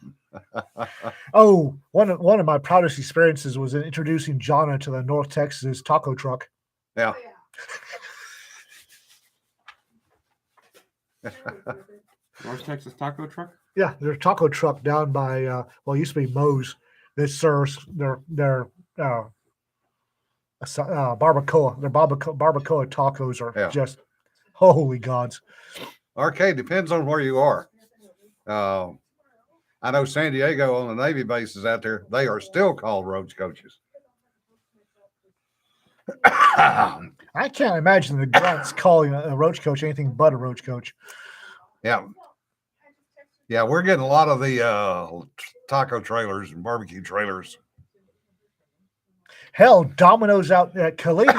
Oh, one of my proudest experiences was in introducing Jonna to the North Texas taco truck. Yeah. North Texas taco truck. Yeah, their taco truck down by it used to be Moe's that serves their barbacoa. Their barbacoa tacos are Yeah. just holy gods. Arcade depends on where you are. I know San Diego on the Navy bases out there, they are still called roach coaches. I can't imagine the grunts calling a roach coach anything but a roach coach. Yeah. Yeah, we're getting a lot of the taco trailers and barbecue trailers. Hell, Domino's out at Killeen,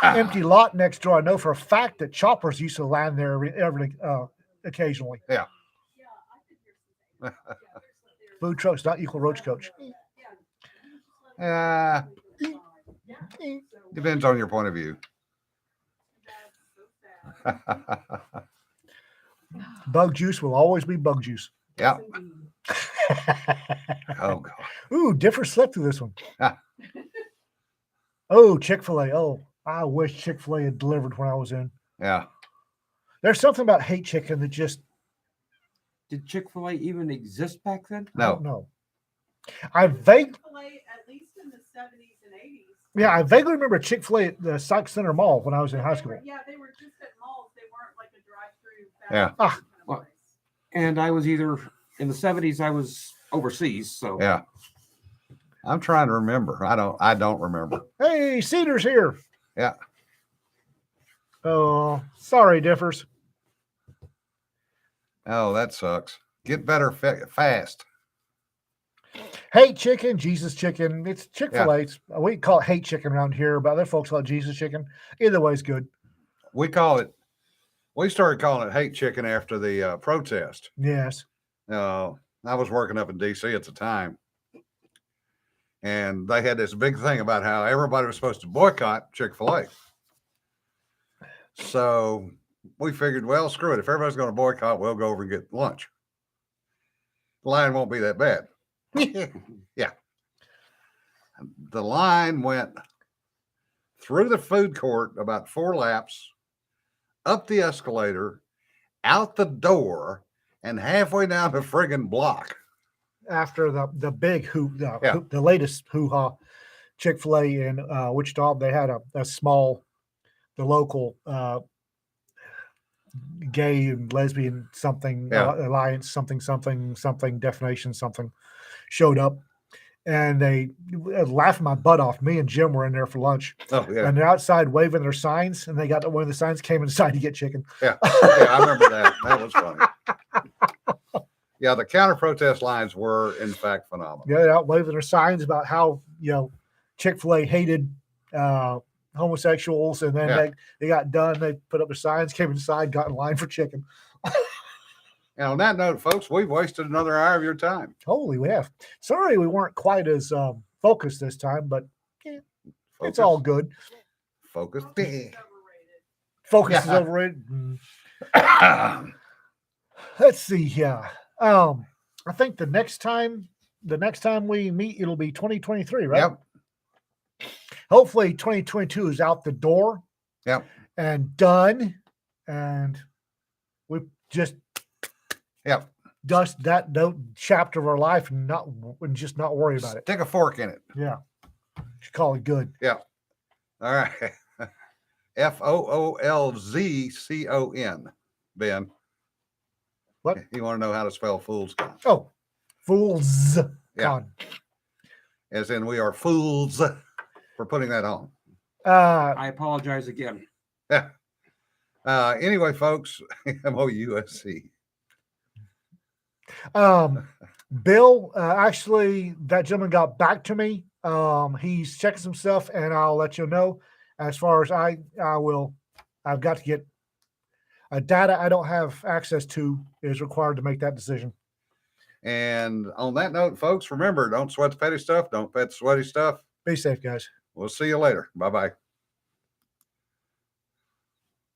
empty lot next door. I know for a fact that choppers used to land there every occasionally. Yeah. Food trucks not equal roach coach. Depends on your point of view. Bug juice will always be bug juice. Yeah. Oh God. Ooh, different slip through this one. Ah. Oh, Chick-fil-A. Oh, I wish Chick-fil-A had delivered when I was in. Yeah. There's something about hate chicken that just Did Chick-fil-A even exist back then? I don't No. know. I vaguely At least in the 70s and 80s. Yeah, I vaguely remember Chick-fil-A at the Sykes Center Mall when I was in high school. They were just at malls. They weren't like a drive-through. Yeah. Ah. Well, And I was either in the 70s, I was overseas. So Yeah. I'm trying to remember. I don't remember. Hey, Cedar's here. Yeah. Oh, sorry, Differs. Oh, that sucks. Get better fast. Hate chicken, Jesus chicken. It's Chick-fil-A. We call it hate chicken around here, but other folks call it Jesus chicken. Either way is good. We started calling it hate chicken after the protest. Yes. I was working up in DC at the time, and they had this big thing about how everybody was supposed to boycott Chick-fil-A. So we figured, well, screw it. If everybody's going to boycott, we'll go over and get lunch. The line won't be that bad. Yeah. The line went through the food court about 4 laps, up the escalator, out the door, and halfway down the friggin' block. After the big the latest hoo-ha, Chick-fil-A in Wichita, they had a small, the local gay and lesbian something alliance something definition something showed up, and they laughed my butt off. Me and Jim were in there for lunch, and they're outside waving their signs, and they got one of the signs came inside to get chicken. Yeah, I remember that. That was funny. Yeah, the counter protest lines were in fact phenomenal. Yeah, they're out waving their signs about how Chick-fil-A hated homosexuals, and then they got done. They put up their signs, came inside, got in line for chicken. And on that note, folks, we've wasted another hour of your time. Holy, we have. Sorry, we weren't quite as focused this time, but it's all good. Focus. Focus is overrated. Let's see. Yeah. I think the next time we meet, it'll be 2023, right? Yep. Hopefully 2022 is out the door. Yep. And done. And we just dust that chapter of our life and just not worry about it. Stick a fork in it. Yeah. Should call it good. Yeah. All right. FOOLZCON. Ben. What? You want to know how to spell fool's con? Oh, fools. Yeah. Con. As in we are fools for putting that on. I apologize again. Yeah. Anyway, folks, MOUSC. Bill, actually, that gentleman got back to me. He's checking some stuff, and I'll let you know. As far as I've got to get data I don't have access to is required to make that decision. And on that note, folks, remember, don't sweat the petty stuff. Don't pet the sweaty stuff. Be safe, guys. We'll see you later. Bye-bye.